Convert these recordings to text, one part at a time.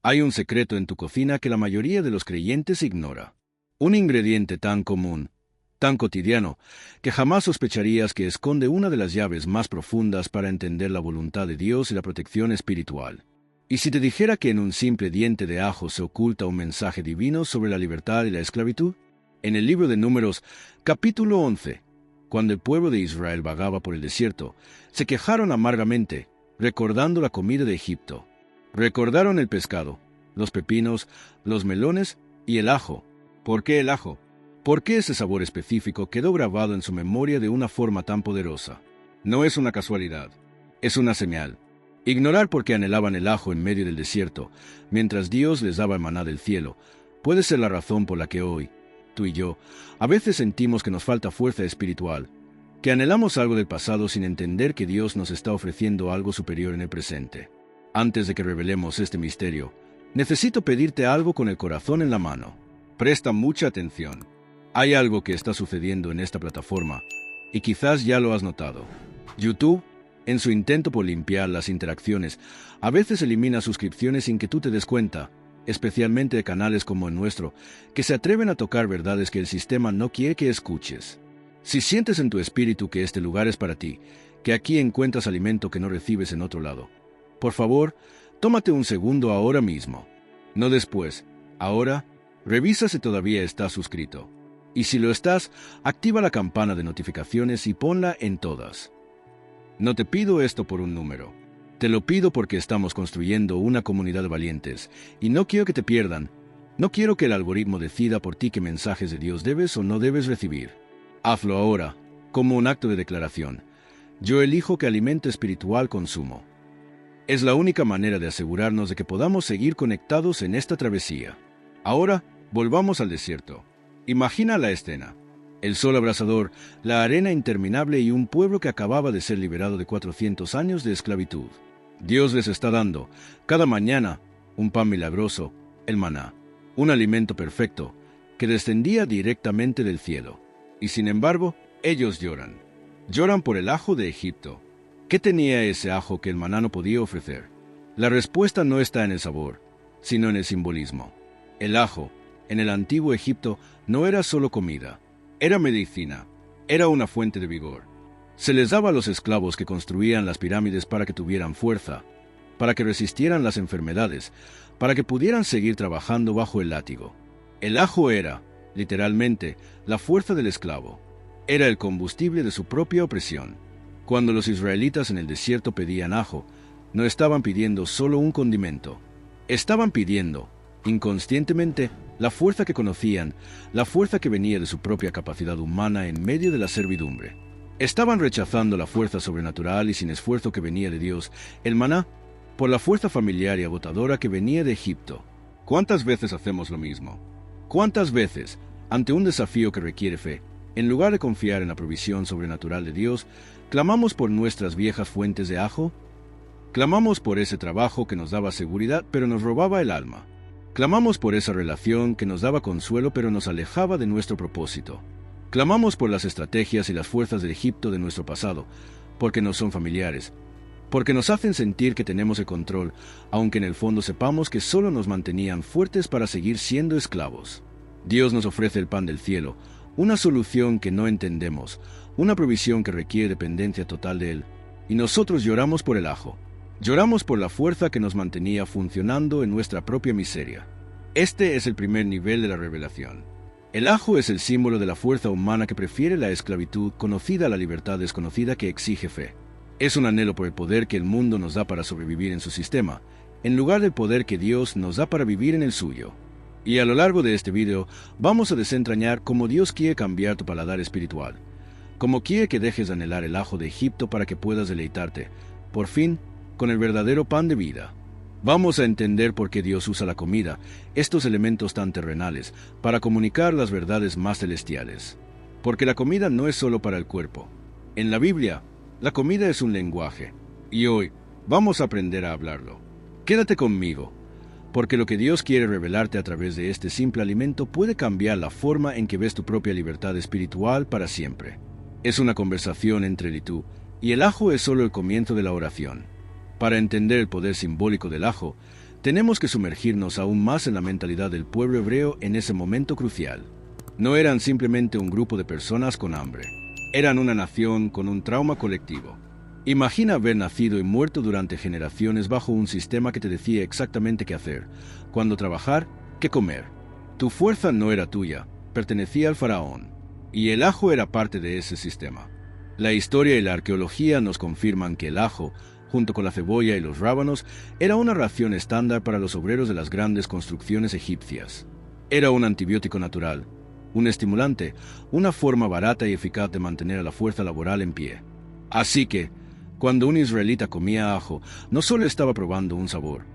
Hay un secreto en tu cocina que la mayoría de los creyentes ignora. Un ingrediente tan común, tan cotidiano, que jamás sospecharías que esconde una de las llaves más profundas para entender la voluntad de Dios y la protección espiritual. ¿Y si te dijera que en un simple diente de ajo se oculta un mensaje divino sobre la libertad y la esclavitud? En el libro de Números, capítulo 11, cuando el pueblo de Israel vagaba por el desierto, se quejaron amargamente, recordando la comida de Egipto. Recordaron el pescado, los pepinos, los melones y el ajo. ¿Por qué el ajo? ¿Por qué ese sabor específico quedó grabado en su memoria de una forma tan poderosa? No es una casualidad, es una señal. Ignorar por qué anhelaban el ajo en medio del desierto, mientras Dios les daba el maná del cielo, puede ser la razón por la que hoy, tú y yo, a veces sentimos que nos falta fuerza espiritual, que anhelamos algo del pasado sin entender que Dios nos está ofreciendo algo superior en el presente. Antes de que revelemos este misterio, necesito pedirte algo con el corazón en la mano. Presta mucha atención. Hay algo que está sucediendo en esta plataforma, y quizás ya lo has notado. YouTube, en su intento por limpiar las interacciones, a veces elimina suscripciones sin que tú te des cuenta, especialmente de canales como el nuestro, que se atreven a tocar verdades que el sistema no quiere que escuches. Si sientes en tu espíritu que este lugar es para ti, que aquí encuentras alimento que no recibes en otro lado, por favor, tómate un segundo ahora mismo. No después, ahora, revisa si todavía estás suscrito. Y si lo estás, activa la campana de notificaciones y ponla en todas. No te pido esto por un número. Te lo pido porque estamos construyendo una comunidad de valientes, y no quiero que te pierdan. No quiero que el algoritmo decida por ti qué mensajes de Dios debes o no debes recibir. Hazlo ahora, como un acto de declaración. Yo elijo qué alimento espiritual consumo. Es la única manera de asegurarnos de que podamos seguir conectados en esta travesía. Ahora, volvamos al desierto. Imagina la escena. El sol abrasador, la arena interminable y un pueblo que acababa de ser liberado de 400 años de esclavitud. Dios les está dando, cada mañana, un pan milagroso, el maná, un alimento perfecto, que descendía directamente del cielo. Y sin embargo, ellos lloran. Lloran por el ajo de Egipto. ¿Qué tenía ese ajo que el maná no podía ofrecer? La respuesta no está en el sabor, sino en el simbolismo. El ajo, en el antiguo Egipto, no era solo comida, era medicina, era una fuente de vigor. Se les daba a los esclavos que construían las pirámides para que tuvieran fuerza, para que resistieran las enfermedades, para que pudieran seguir trabajando bajo el látigo. El ajo era, literalmente, la fuerza del esclavo. Era el combustible de su propia opresión. Cuando los israelitas en el desierto pedían ajo, no estaban pidiendo solo un condimento. Estaban pidiendo, inconscientemente, la fuerza que conocían, la fuerza que venía de su propia capacidad humana en medio de la servidumbre. Estaban rechazando la fuerza sobrenatural y sin esfuerzo que venía de Dios, el maná, por la fuerza familiar y agotadora que venía de Egipto. ¿Cuántas veces hacemos lo mismo? ¿Cuántas veces, ante un desafío que requiere fe, en lugar de confiar en la provisión sobrenatural de Dios, clamamos por nuestras viejas fuentes de ajo? Clamamos por ese trabajo que nos daba seguridad pero nos robaba el alma. Clamamos por esa relación que nos daba consuelo pero nos alejaba de nuestro propósito. Clamamos por las estrategias y las fuerzas del Egipto de nuestro pasado, porque nos son familiares, porque nos hacen sentir que tenemos el control, aunque en el fondo sepamos que solo nos mantenían fuertes para seguir siendo esclavos. Dios nos ofrece el pan del cielo, una solución que no entendemos, una provisión que requiere dependencia total de Él, y nosotros lloramos por el ajo. Lloramos por la fuerza que nos mantenía funcionando en nuestra propia miseria. Este es el primer nivel de la revelación. El ajo es el símbolo de la fuerza humana que prefiere la esclavitud conocida a la libertad desconocida que exige fe. Es un anhelo por el poder que el mundo nos da para sobrevivir en su sistema, en lugar del poder que Dios nos da para vivir en el suyo. Y a lo largo de este video vamos a desentrañar cómo Dios quiere cambiar tu paladar espiritual, cómo quiere que dejes de anhelar el ajo de Egipto para que puedas deleitarte, por fin, con el verdadero pan de vida. Vamos a entender por qué Dios usa la comida, estos elementos tan terrenales, para comunicar las verdades más celestiales. Porque la comida no es solo para el cuerpo. En la Biblia, la comida es un lenguaje, y hoy vamos a aprender a hablarlo. Quédate conmigo, porque lo que Dios quiere revelarte a través de este simple alimento puede cambiar la forma en que ves tu propia libertad espiritual para siempre. Es una conversación entre él y tú, y el ajo es solo el comienzo de la oración. Para entender el poder simbólico del ajo, Tenemos que sumergirnos aún más en la mentalidad del pueblo hebreo en ese momento crucial. No eran simplemente un grupo de personas con hambre. Eran una nación con un trauma colectivo. Imagina haber nacido y muerto durante generaciones bajo un sistema que te decía exactamente qué hacer, cuándo trabajar, qué comer. Tu fuerza no era tuya, pertenecía al faraón. Y el ajo era parte de ese sistema. La historia y la arqueología nos confirman que el ajo, junto con la cebolla y los rábanos, era una ración estándar para los obreros de las grandes construcciones egipcias. Era un antibiótico natural, un estimulante, una forma barata y eficaz de mantener a la fuerza laboral en pie. Así que, cuando un israelita comía ajo, no solo estaba probando un sabor,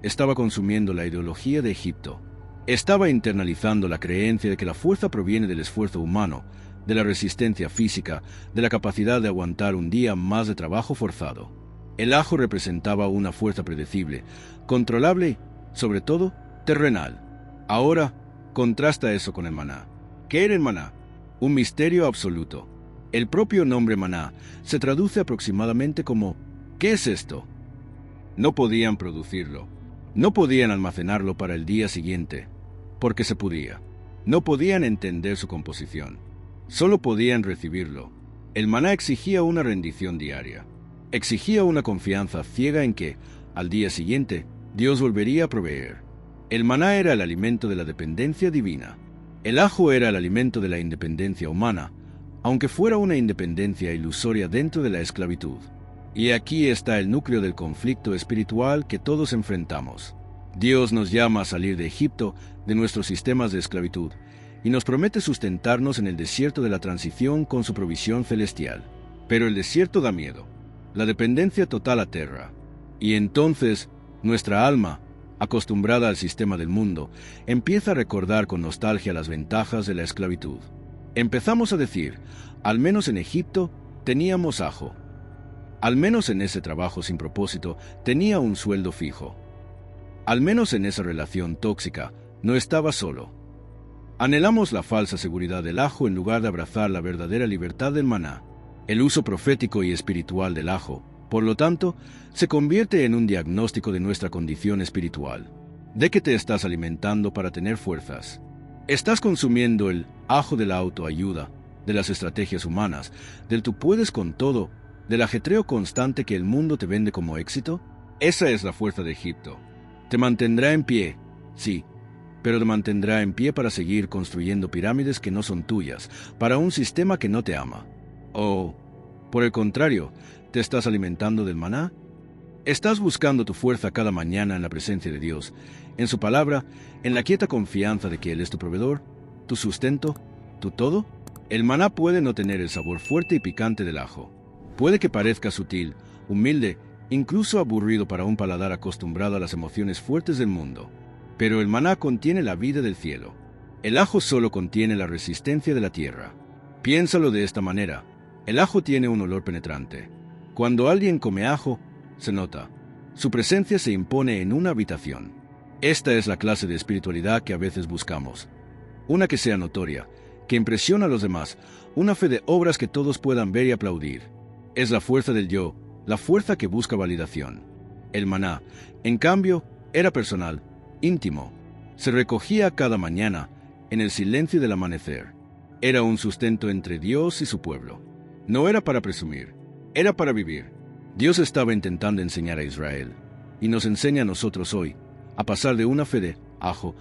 estaba consumiendo la ideología de Egipto. Estaba internalizando la creencia de que la fuerza proviene del esfuerzo humano, de la resistencia física, de la capacidad de aguantar un día más de trabajo forzado. El ajo representaba una fuerza predecible, controlable y, sobre todo, terrenal. Ahora, contrasta eso con el maná. ¿Qué era el maná? Un misterio absoluto. El propio nombre maná se traduce aproximadamente como ¿qué es esto? No podían producirlo. No podían almacenarlo para el día siguiente, porque se podía. No podían entender su composición. Solo podían recibirlo. El maná exigía una rendición diaria. Exigía una confianza ciega en que, al día siguiente, Dios volvería a proveer. El maná era el alimento de la dependencia divina. El ajo era el alimento de la independencia humana, aunque fuera una independencia ilusoria dentro de la esclavitud. Y aquí está el núcleo del conflicto espiritual que todos enfrentamos. Dios nos llama a salir de Egipto, de nuestros sistemas de esclavitud, y nos promete sustentarnos en el desierto de la transición con su provisión celestial. Pero el desierto da miedo. La dependencia total aterra. Y entonces, nuestra alma, acostumbrada al sistema del mundo, empieza a recordar con nostalgia las ventajas de la esclavitud. Empezamos a decir, al menos en Egipto teníamos ajo. Al menos en ese trabajo sin propósito tenía un sueldo fijo. Al menos en esa relación tóxica no estaba solo. Anhelamos la falsa seguridad del ajo en lugar de abrazar la verdadera libertad del maná. El uso profético y espiritual del ajo, por lo tanto, se convierte en un diagnóstico de nuestra condición espiritual. ¿De qué te estás alimentando para tener fuerzas? ¿Estás consumiendo el ajo de la autoayuda, de las estrategias humanas, del tú puedes con todo, del ajetreo constante que el mundo te vende como éxito? Esa es la fuerza de Egipto. Te mantendrá en pie, sí, pero te mantendrá en pie para seguir construyendo pirámides que no son tuyas, para un sistema que no te ama. O, por el contrario, ¿te estás alimentando del maná? ¿Estás buscando tu fuerza cada mañana en la presencia de Dios, en su palabra, en la quieta confianza de que Él es tu proveedor, tu sustento, tu todo? El maná puede no tener el sabor fuerte y picante del ajo. Puede que parezca sutil, humilde, incluso aburrido para un paladar acostumbrado a las emociones fuertes del mundo. Pero el maná contiene la vida del cielo. El ajo solo contiene la resistencia de la tierra. Piénsalo de esta manera. El ajo tiene un olor penetrante. Cuando alguien come ajo, se nota. Su presencia se impone en una habitación. Esta es la clase de espiritualidad que a veces buscamos. Una que sea notoria, que impresiona a los demás, una fe de obras que todos puedan ver y aplaudir. Es la fuerza del yo, la fuerza que busca validación. El maná, en cambio, era personal, íntimo. Se recogía cada mañana, en el silencio del amanecer. Era un sustento entre Dios y su pueblo. No era para presumir, era para vivir. Dios estaba intentando enseñar a Israel, y nos enseña a nosotros hoy, a pasar de una fe de ajo,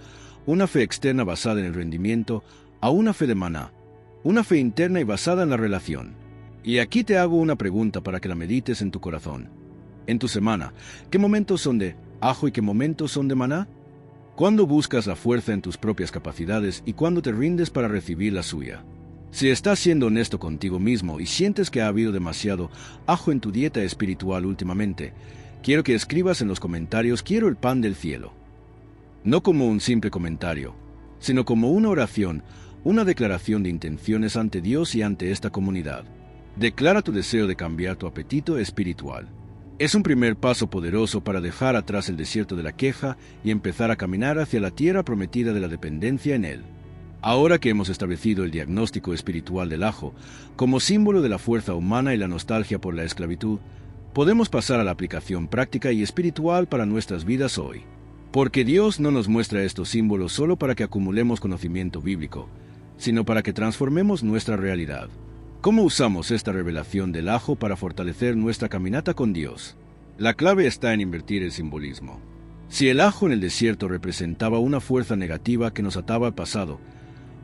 una fe externa basada en el rendimiento, a una fe de maná, una fe interna y basada en la relación. Y aquí te hago una pregunta para que la medites en tu corazón. En tu semana, ¿qué momentos son de ajo y qué momentos son de maná? ¿Cuándo buscas la fuerza en tus propias capacidades y cuándo te rindes para recibir la suya? Si estás siendo honesto contigo mismo y sientes que ha habido demasiado ajo en tu dieta espiritual últimamente, quiero que escribas en los comentarios "Quiero el pan del cielo". No como un simple comentario, sino como una oración, una declaración de intenciones ante Dios y ante esta comunidad. Declara tu deseo de cambiar tu apetito espiritual. Es un primer paso poderoso para dejar atrás el desierto de la queja y empezar a caminar hacia la tierra prometida de la dependencia en Él. Ahora que hemos establecido el diagnóstico espiritual del ajo, como símbolo de la fuerza humana y la nostalgia por la esclavitud, podemos pasar a la aplicación práctica y espiritual para nuestras vidas hoy. Porque Dios no nos muestra estos símbolos solo para que acumulemos conocimiento bíblico, sino para que transformemos nuestra realidad. ¿Cómo usamos esta revelación del ajo para fortalecer nuestra caminata con Dios? La clave está en invertir el simbolismo. Si el ajo en el desierto representaba una fuerza negativa que nos ataba al pasado,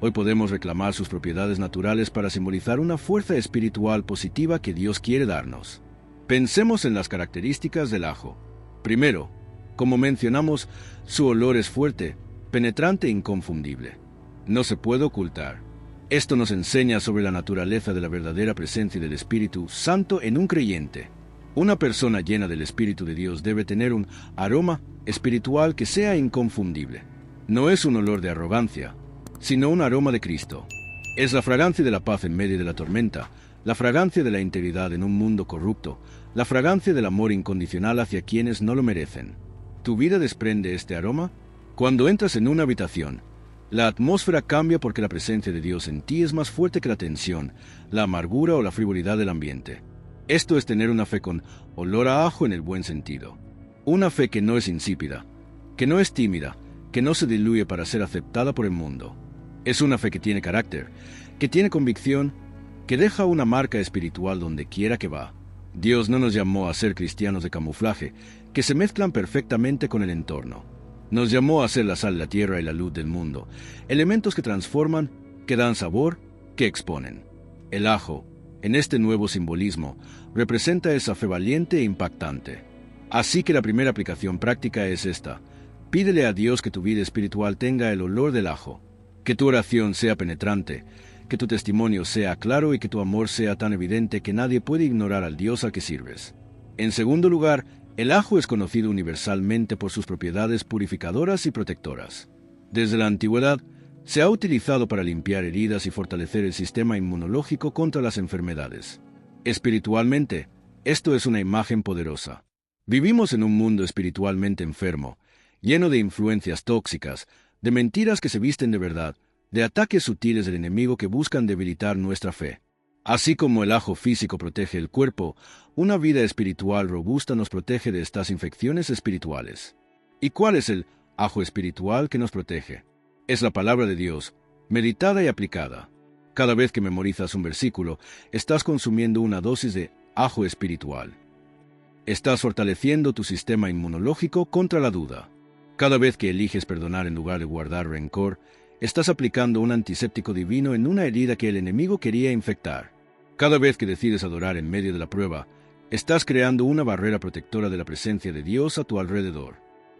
hoy podemos reclamar sus propiedades naturales para simbolizar una fuerza espiritual positiva que Dios quiere darnos. Pensemos en las características del ajo. Primero, como mencionamos, su olor es fuerte, penetrante e inconfundible. No se puede ocultar. Esto nos enseña sobre la naturaleza de la verdadera presencia del Espíritu Santo en un creyente. Una persona llena del Espíritu de Dios debe tener un aroma espiritual que sea inconfundible. No es un olor de arrogancia, sino un aroma de Cristo. Es la fragancia de la paz en medio de la tormenta, la fragancia de la integridad en un mundo corrupto, la fragancia del amor incondicional hacia quienes no lo merecen. ¿Tu vida desprende este aroma? Cuando entras en una habitación, la atmósfera cambia porque la presencia de Dios en ti es más fuerte que la tensión, la amargura o la frivolidad del ambiente. Esto es tener una fe con olor a ajo en el buen sentido. Una fe que no es insípida, que no es tímida, que no se diluye para ser aceptada por el mundo. Es una fe que tiene carácter, que tiene convicción, que deja una marca espiritual donde quiera que va. Dios no nos llamó a ser cristianos de camuflaje, que se mezclan perfectamente con el entorno. Nos llamó a ser la sal de la tierra y la luz del mundo, elementos que transforman, que dan sabor, que exponen. El ajo, en este nuevo simbolismo, representa esa fe valiente e impactante. Así que la primera aplicación práctica es esta. Pídele a Dios que tu vida espiritual tenga el olor del ajo, que tu oración sea penetrante, que tu testimonio sea claro y que tu amor sea tan evidente que nadie puede ignorar al Dios al que sirves. En segundo lugar, el ajo es conocido universalmente por sus propiedades purificadoras y protectoras. Desde la antigüedad, se ha utilizado para limpiar heridas y fortalecer el sistema inmunológico contra las enfermedades. Espiritualmente, esto es una imagen poderosa. Vivimos en un mundo espiritualmente enfermo, lleno de influencias tóxicas, de mentiras que se visten de verdad, de ataques sutiles del enemigo que buscan debilitar nuestra fe. Así como el ajo físico protege el cuerpo, una vida espiritual robusta nos protege de estas infecciones espirituales. ¿Y cuál es el ajo espiritual que nos protege? Es la palabra de Dios, meditada y aplicada. Cada vez que memorizas un versículo, estás consumiendo una dosis de ajo espiritual. Estás fortaleciendo tu sistema inmunológico contra la duda. Cada vez que eliges perdonar en lugar de guardar rencor, estás aplicando un antiséptico divino en una herida que el enemigo quería infectar. Cada vez que decides adorar en medio de la prueba, estás creando una barrera protectora de la presencia de Dios a tu alrededor.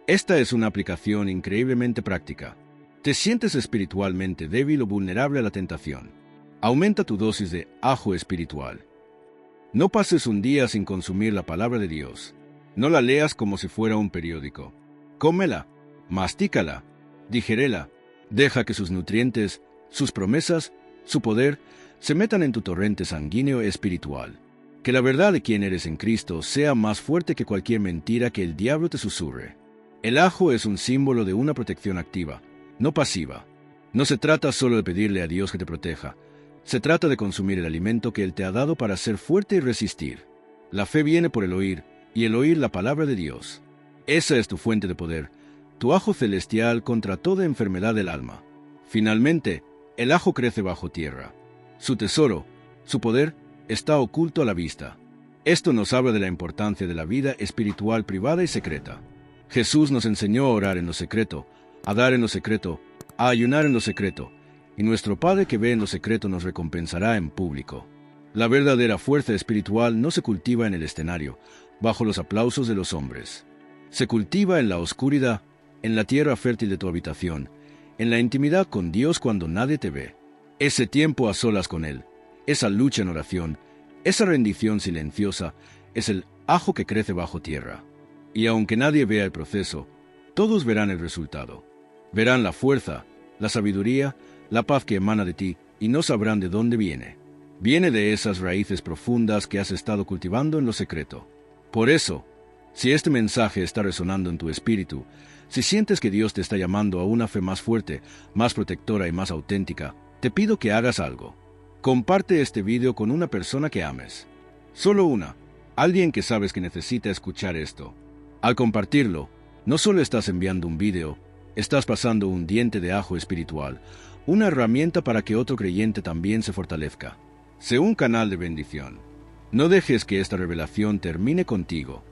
Esta es una aplicación increíblemente práctica. ¿Te sientes espiritualmente débil o vulnerable a la tentación? Aumenta tu dosis de ajo espiritual. No pases un día sin consumir la palabra de Dios. No la leas como si fuera un periódico. Cómela, mastícala, digérela. Deja que sus nutrientes, sus promesas, su poder, se metan en tu torrente sanguíneo espiritual. Que la verdad de quién eres en Cristo sea más fuerte que cualquier mentira que el diablo te susurre. El ajo es un símbolo de una protección activa, no pasiva. No se trata solo de pedirle a Dios que te proteja. Se trata de consumir el alimento que Él te ha dado para ser fuerte y resistir. La fe viene por el oír, y el oír la palabra de Dios. Esa es tu fuente de poder, tu ajo celestial contra toda enfermedad del alma. Finalmente, el ajo crece bajo tierra. Su tesoro, su poder, está oculto a la vista. Esto nos habla de la importancia de la vida espiritual privada y secreta. Jesús nos enseñó a orar en lo secreto, a dar en lo secreto, a ayunar en lo secreto, y nuestro Padre que ve en lo secreto nos recompensará en público. La verdadera fuerza espiritual no se cultiva en el escenario, bajo los aplausos de los hombres. Se cultiva en la oscuridad, en la tierra fértil de tu habitación, en la intimidad con Dios cuando nadie te ve. Ese tiempo a solas con Él, esa lucha en oración, esa rendición silenciosa, es el ajo que crece bajo tierra. Y aunque nadie vea el proceso, todos verán el resultado. Verán la fuerza, la sabiduría, la paz que emana de ti, y no sabrán de dónde viene. Viene de esas raíces profundas que has estado cultivando en lo secreto. Por eso, si este mensaje está resonando en tu espíritu, si sientes que Dios te está llamando a una fe más fuerte, más protectora y más auténtica, te pido que hagas algo. Comparte este video con una persona que ames. Solo una. Alguien que sabes que necesita escuchar esto. Al compartirlo, No solo estás enviando un vídeo, estás pasando un diente de ajo espiritual, una herramienta para que otro creyente también se fortalezca. Sé un canal de bendición. No dejes que esta revelación termine contigo.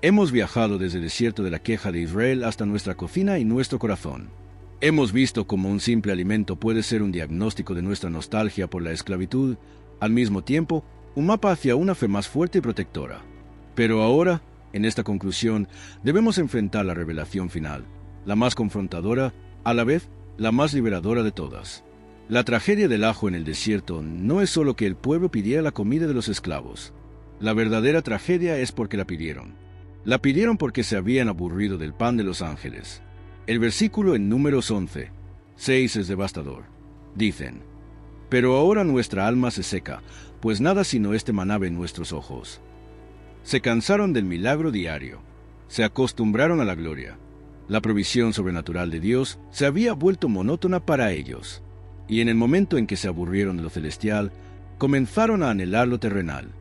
Hemos viajado desde el desierto de la queja de Israel hasta nuestra cocina y nuestro corazón. Hemos visto cómo un simple alimento puede ser un diagnóstico de nuestra nostalgia por la esclavitud, al mismo tiempo, un mapa hacia una fe más fuerte y protectora. Pero ahora, en esta conclusión, debemos enfrentar la revelación final, la más confrontadora, a la vez, la más liberadora de todas. La tragedia del ajo en el desierto no es solo que el pueblo pidiera la comida de los esclavos. La verdadera tragedia es porque la pidieron. La pidieron porque se habían aburrido del pan de los ángeles. El versículo en Números 11:6 es devastador. Dicen: «Pero ahora nuestra alma se seca, pues nada sino este maná ve en nuestros ojos». Se cansaron del milagro diario. Se acostumbraron a la gloria. La provisión sobrenatural de Dios se había vuelto monótona para ellos. Y en el momento en que se aburrieron de lo celestial, comenzaron a anhelar lo terrenal.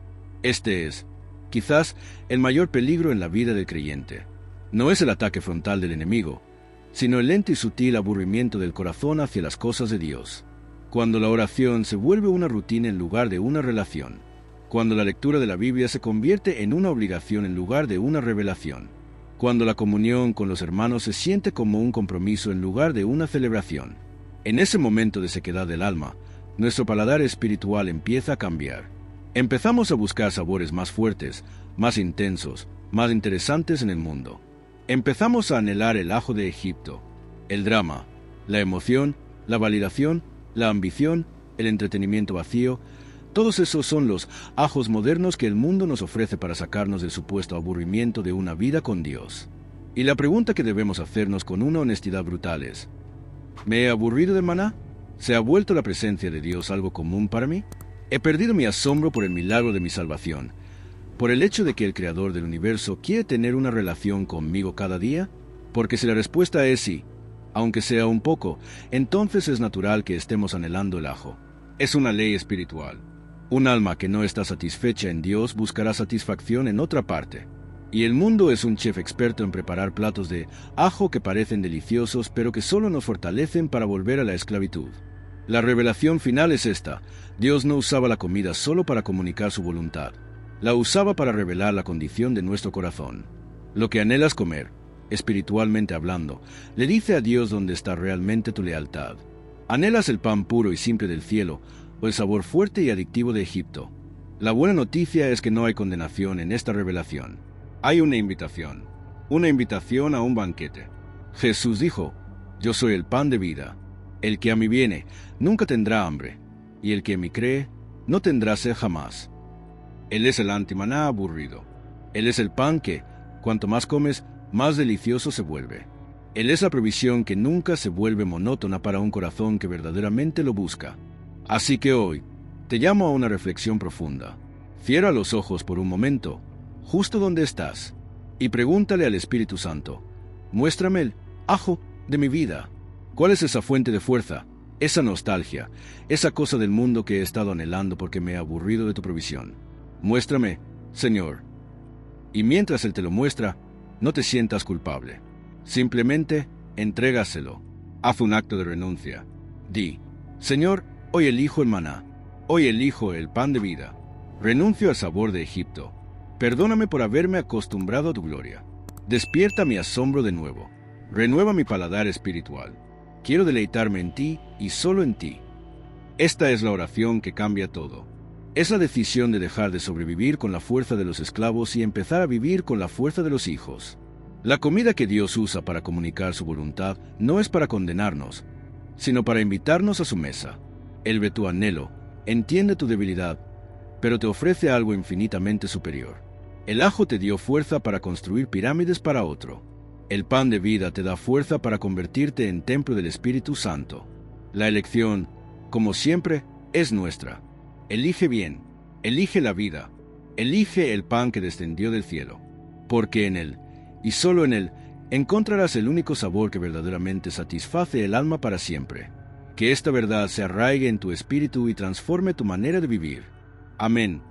Este es, quizás, el mayor peligro en la vida del creyente. No es el ataque frontal del enemigo, sino el lento y sutil aburrimiento del corazón hacia las cosas de Dios. Cuando la oración se vuelve una rutina en lugar de una relación. Cuando la lectura de la Biblia se convierte en una obligación en lugar de una revelación. Cuando la comunión con los hermanos se siente como un compromiso en lugar de una celebración. En ese momento de sequedad del alma, nuestro paladar espiritual empieza a cambiar. Empezamos a buscar sabores más fuertes, más intensos, más interesantes en el mundo. Empezamos a anhelar el ajo de Egipto, el drama, la emoción, la validación, la ambición, el entretenimiento vacío. Todos esos son los ajos modernos que el mundo nos ofrece para sacarnos del supuesto aburrimiento de una vida con Dios. Y la pregunta que debemos hacernos con una honestidad brutal es: ¿me he aburrido del maná? ¿Se ha vuelto la presencia de Dios algo común para mí? ¿He perdido mi asombro por el milagro de mi salvación? ¿Por el hecho de que el Creador del universo quiere tener una relación conmigo cada día? Porque si la respuesta es sí, aunque sea un poco, entonces es natural que estemos anhelando el ajo. Es una ley espiritual. Un alma que no está satisfecha en Dios buscará satisfacción en otra parte. Y el mundo es un chef experto en preparar platos de ajo que parecen deliciosos, pero que solo nos fortalecen para volver a la esclavitud. La revelación final es esta: Dios no usaba la comida solo para comunicar su voluntad. La usaba para revelar la condición de nuestro corazón. Lo que anhelas comer, espiritualmente hablando, le dice a Dios dónde está realmente tu lealtad. ¿Anhelas el pan puro y simple del cielo o el sabor fuerte y adictivo de Egipto? La buena noticia es que no hay condenación en esta revelación. Hay una invitación a un banquete. Jesús dijo: «Yo soy el pan de vida. El que a mí viene nunca tendrá hambre, y el que en mí cree no tendrá sed jamás». Él es el antimaná aburrido. Él es el pan que, cuanto más comes, más delicioso se vuelve. Él es la provisión que nunca se vuelve monótona para un corazón que verdaderamente lo busca. Así que hoy, te llamo a una reflexión profunda. Cierra los ojos por un momento, justo donde estás, y pregúntale al Espíritu Santo: muéstrame el ajo de mi vida. ¿Cuál es esa fuente de fuerza, esa nostalgia, esa cosa del mundo que he estado anhelando porque me he aburrido de tu provisión? Muéstrame, Señor. Y mientras Él te lo muestra, no te sientas culpable. Simplemente entrégaselo. Haz un acto de renuncia. Di: Señor, hoy elijo el maná. Hoy elijo el pan de vida. Renuncio al sabor de Egipto. Perdóname por haberme acostumbrado a tu gloria. Despierta mi asombro de nuevo. Renueva mi paladar espiritual. Quiero deleitarme en ti y solo en ti. Esta es la oración que cambia todo. Es la decisión de dejar de sobrevivir con la fuerza de los esclavos y empezar a vivir con la fuerza de los hijos. La comida que Dios usa para comunicar su voluntad no es para condenarnos, sino para invitarnos a su mesa. Él ve tu anhelo, entiende tu debilidad, pero te ofrece algo infinitamente superior. El ajo te dio fuerza para construir pirámides para otro. El pan de vida te da fuerza para convertirte en templo del Espíritu Santo. La elección, como siempre, es nuestra. Elige bien, elige la vida, elige el pan que descendió del cielo, porque en él, y solo en él, encontrarás el único sabor que verdaderamente satisface el alma para siempre. Que esta verdad se arraigue en tu espíritu y transforme tu manera de vivir. Amén.